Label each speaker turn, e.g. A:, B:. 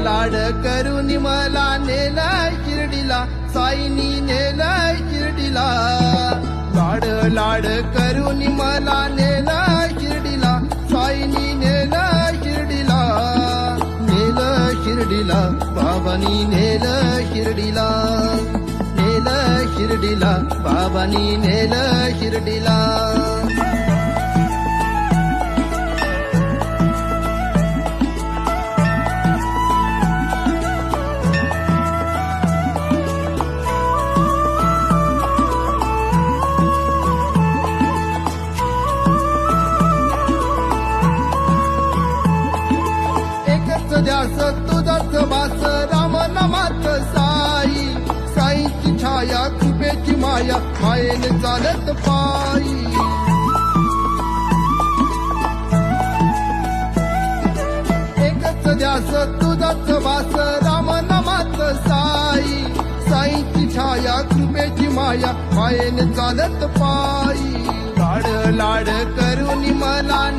A: लाड करून मला नेलाय शिर्डीला, साईनी नेलाय शिर्डीला. लाड करून मला नेलाय शिर्डीला, साईनी नेलाय शिर्डीला. नेलं शिर्डीला, बाबांनी नेलं शिर्डीला. नेलं शिर्डीला, बाबांनी नेलं शिर्डीला. ध्यास तुझाच वास राम नामात साई. साईची छाया कृपेची माया, मायेने चालत पायी. एकच ध्यास तुझाच वास राम नामात साई. साईची छाया कृपेची माया, मायेने चालत पायी. लाड करून मला